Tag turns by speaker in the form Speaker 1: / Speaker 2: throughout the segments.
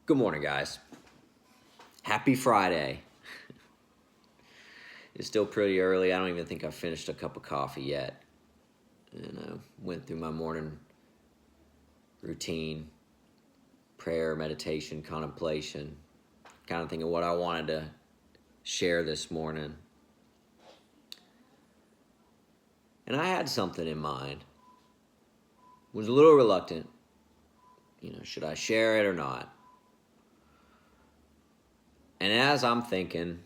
Speaker 1: Good morning, guys. Happy Friday. It's still pretty early. I don't even think I've finished a cup of coffee yet. And I went through my morning routine, prayer, meditation, contemplation, kind of thinking what I wanted to share this morning. And I had something in mind. Was a little reluctant. Should I share it or not? And as I'm thinking,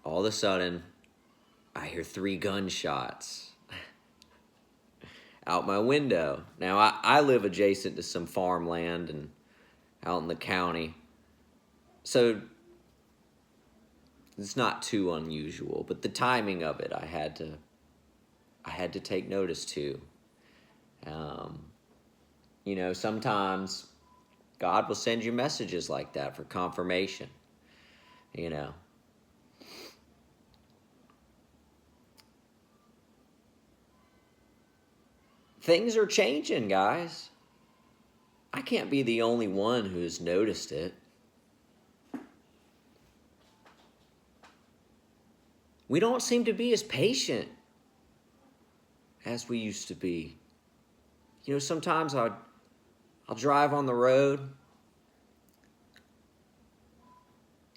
Speaker 1: all of a sudden, I hear 3 gunshots out my window. Now, I live adjacent to some farmland and out in the county, so it's not too unusual. But the timing of it, I had to take notice to. Sometimes God will send you messages like that for confirmation. Things are changing, guys. I can't be the only one who's noticed it. We don't seem to be as patient as we used to be. Sometimes I'll drive on the road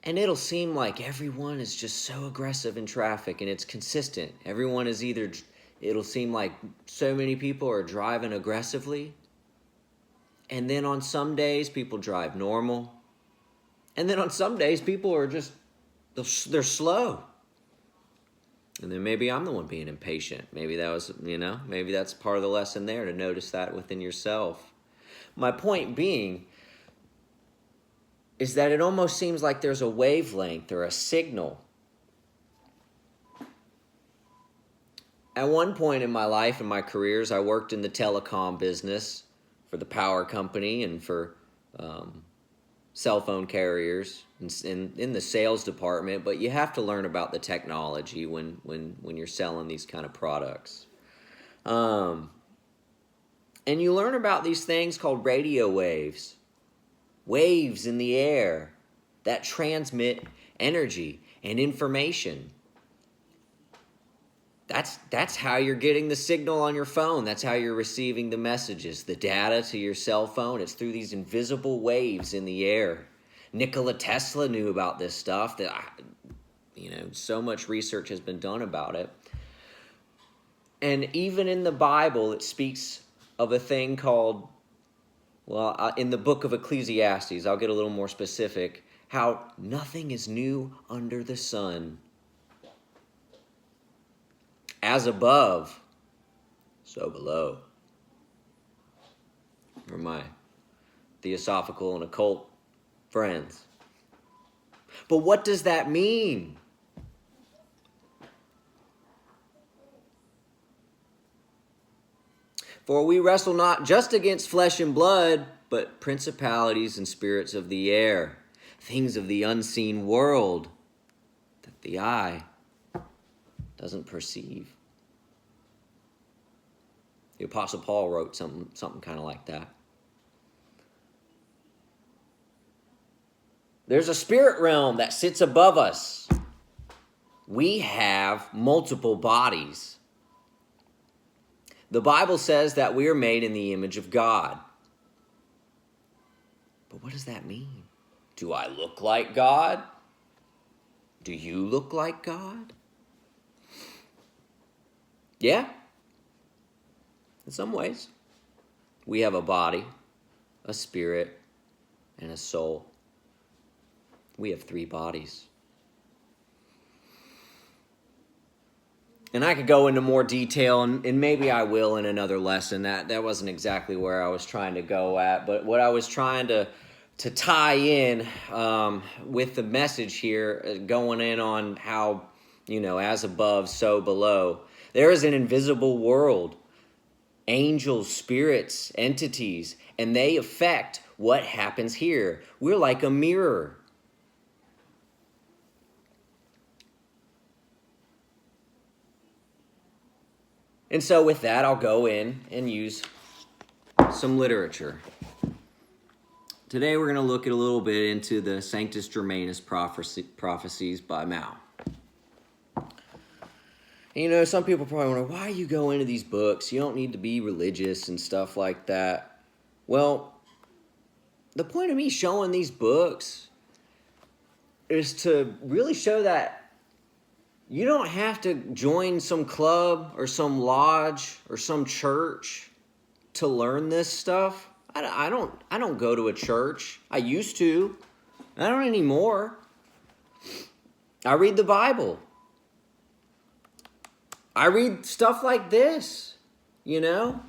Speaker 1: and it'll seem like everyone is just so aggressive in traffic, and it's consistent. It'll seem like so many people are driving aggressively. And then on some days, people drive normal. And then on some days, people are they're slow. And then maybe I'm the one being impatient. Maybe maybe that's part of the lesson there, to notice that within yourself. My point being is that it almost seems like there's a wavelength or a signal. At one point in my life and my careers, I worked in the telecom business for the power company and for cell phone carriers in the sales department. But you have to learn about the technology when you're selling these kind of products. And you learn about these things called radio waves. Waves in the air that transmit energy and information. That's how you're getting the signal on your phone. That's how you're receiving the messages, the data to your cell phone. It's through these invisible waves in the air. Nikola Tesla knew about this stuff. So much research has been done about it. And even in the Bible, it speaks of a thing called, in the book of Ecclesiastes, I'll get a little more specific, how nothing is new under the sun. As above, so below. For my theosophical and occult friends. But what does that mean? For we wrestle not just against flesh and blood, but principalities and spirits of the air, things of the unseen world that the eye doesn't perceive. The Apostle Paul wrote something kind of like that. There's a spirit realm that sits above us. We have multiple bodies. The Bible says that we are made in the image of God. But what does that mean? Do I look like God? Do you look like God? Yeah. In some ways. We have a body, a spirit, and a soul. We have 3 bodies. And I could go into more detail, and maybe I will in another lesson. That wasn't exactly where I was trying to go at, but what I was trying to tie in with the message here, going in on how, as above, so below. There is an invisible world, angels, spirits, entities, and they affect what happens here. We're like a mirror. And so with that, I'll go in and use some literature. Today we're going to look at a little bit into the Sanctus Germanus prophecies by Mao. You know, some people probably wonder, why you go into these books? You don't need to be religious and stuff like that. Well, the point of me showing these books is to really show that you don't have to join some club or some lodge or some church to learn this stuff. I don't go to a church. I used to. I don't anymore. I read the Bible. I read stuff like this, you know?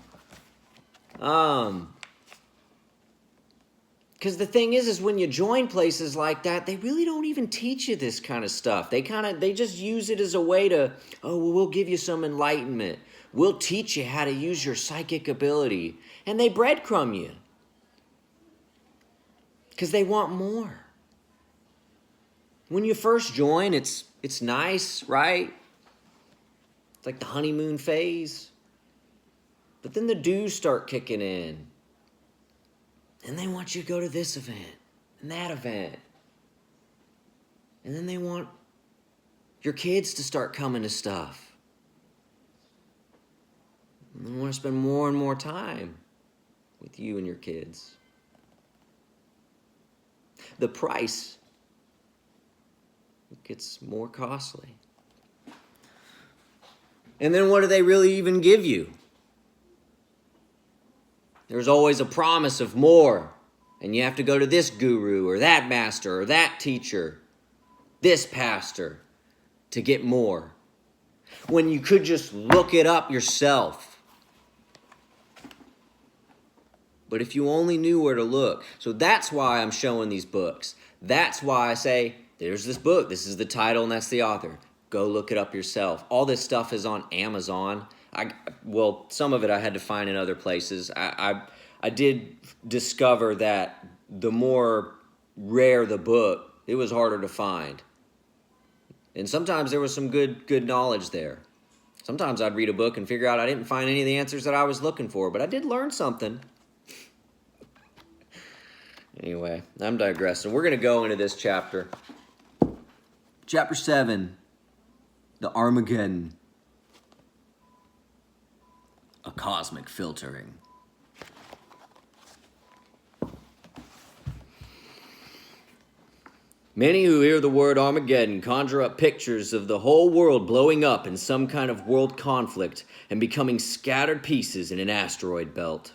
Speaker 1: Because the thing is when you join places like that, they really don't even teach you this kind of stuff. They just use it as a way to, oh, well, we'll give you some enlightenment. We'll teach you how to use your psychic ability. And they breadcrumb you. Because they want more. When you first join, it's nice, right? It's like the honeymoon phase. But then the dues start kicking in. And they want you to go to this event and that event. And then they want your kids to start coming to stuff. And they want to spend more and more time with you and your kids. The price gets more costly. And then what do they really even give you? There's always a promise of more. And you have to go to this guru or that master or that teacher, this pastor, to get more. When you could just look it up yourself. But if you only knew where to look. So that's why I'm showing these books. That's why I say, there's this book. This is the title and that's the author. Go look it up yourself. All this stuff is on Amazon. Well, some of it I had to find in other places. I did discover that the more rare the book, it was harder to find. And sometimes there was some good knowledge there. Sometimes I'd read a book and figure out I didn't find any of the answers that I was looking for, but I did learn something. Anyway, I'm digressing. We're going to go into this chapter. Chapter 7, the Armageddon. A cosmic filtering. Many who hear the word Armageddon conjure up pictures of the whole world blowing up in some kind of world conflict and becoming scattered pieces in an asteroid belt.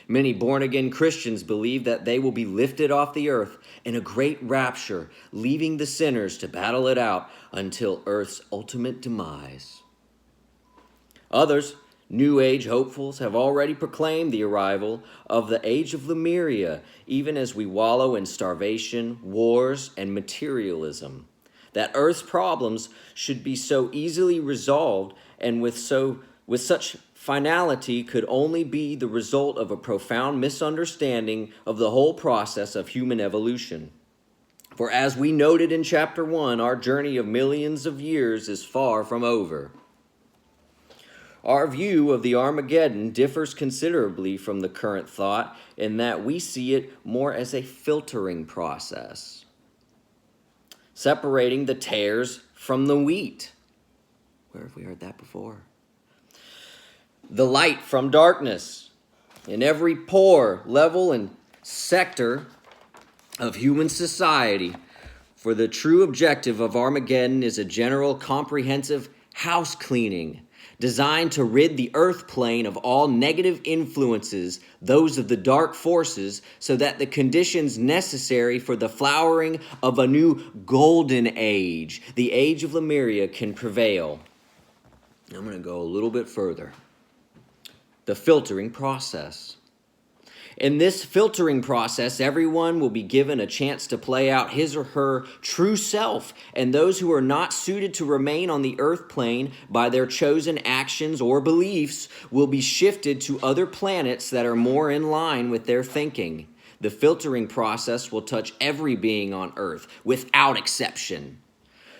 Speaker 1: Many born-again Christians believe that they will be lifted off the earth in a great rapture, leaving the sinners to battle it out until earth's ultimate demise. Others, New Age hopefuls, have already proclaimed the arrival of the age of Lemuria, even as we wallow in starvation, wars, and materialism. That Earth's problems should be so easily resolved and with such finality could only be the result of a profound misunderstanding of the whole process of human evolution. For as we noted in chapter 1, our journey of millions of years is far from over. Our view of the Armageddon differs considerably from the current thought in that we see it more as a filtering process, separating the tares from the wheat. Where have we heard that before? The light from darkness. In every pore, level, and sector of human society, for the true objective of Armageddon is a general comprehensive house cleaning, designed to rid the earth plane of all negative influences, those of the dark forces, so that the conditions necessary for the flowering of a new golden age, the age of Lemuria, can prevail. I'm going to go a little bit further. The filtering process. In this filtering process, everyone will be given a chance to play out his or her true self, and those who are not suited to remain on the earth plane by their chosen actions or beliefs will be shifted to other planets that are more in line with their thinking. The filtering process will touch every being on earth, without exception.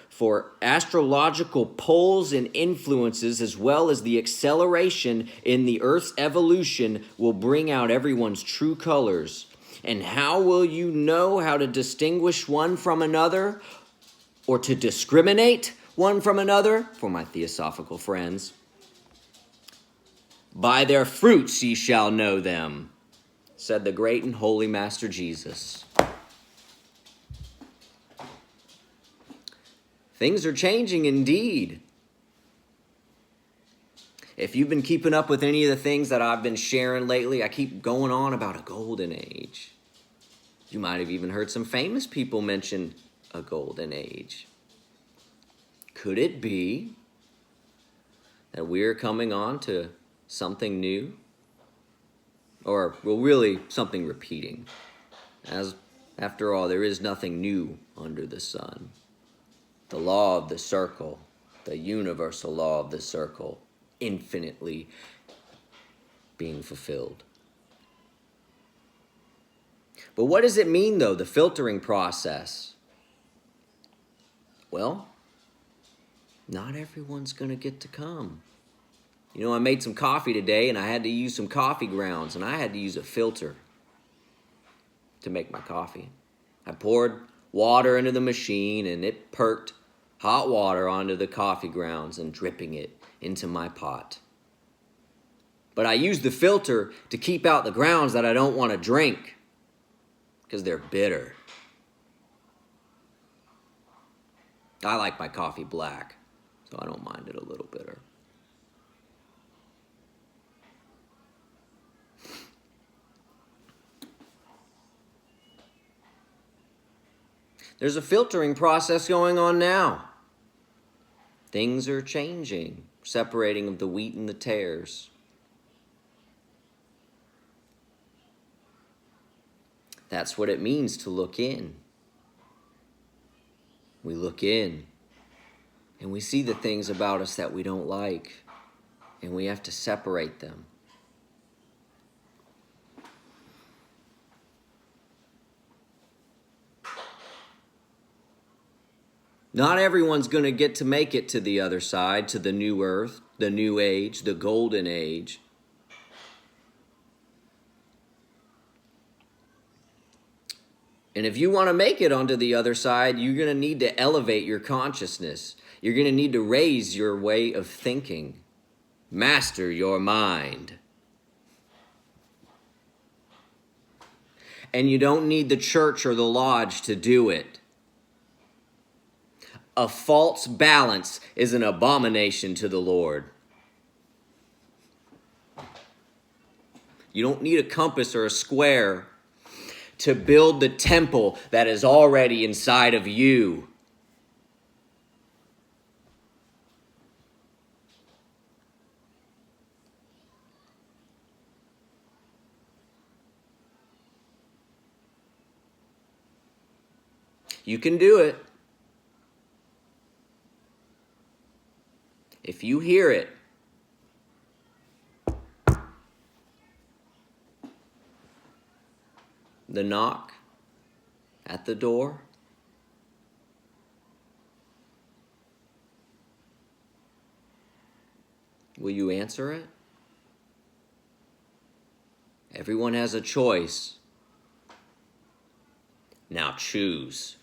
Speaker 1: For astrological poles and influences, as well as the acceleration in the Earth's evolution, will bring out everyone's true colors. And how will you know how to distinguish one from another, or to discriminate one from another, for my theosophical friends? By their fruits ye shall know them, said the great and holy Master Jesus. Things are changing indeed. If you've been keeping up with any of the things that I've been sharing lately, I keep going on about a golden age. You might have even heard some famous people mention a golden age. Could it be that we're coming on to something new? Or, well, really, something repeating. As, after all, there is nothing new under the sun. The law of the circle, the universal law of the circle, infinitely being fulfilled. But what does it mean, though, the filtering process? Well, not everyone's going to get to come. You know, I made some coffee today, and I had to use some coffee grounds, and I had to use a filter to make my coffee. I poured water into the machine, and it perked hot water onto the coffee grounds and dripping it into my pot. But I used the filter to keep out the grounds that I don't want to drink because they're bitter. I like my coffee black, so I don't mind it a little bitter. There's a filtering process going on now. Things are changing, separating of the wheat and the tares. That's what it means to look in. We look in, and we see the things about us that we don't like, and we have to separate them. Not everyone's going to get to make it to the other side, to the new earth, the new age, the golden age. And if you want to make it onto the other side, you're going to need to elevate your consciousness. You're going to need to raise your way of thinking. Master your mind. And you don't need the church or the lodge to do it. A false balance is an abomination to the Lord. You don't need a compass or a square to build the temple that is already inside of you. You can do it. If you hear it, the knock at the door, will you answer it? Everyone has a choice. Now choose.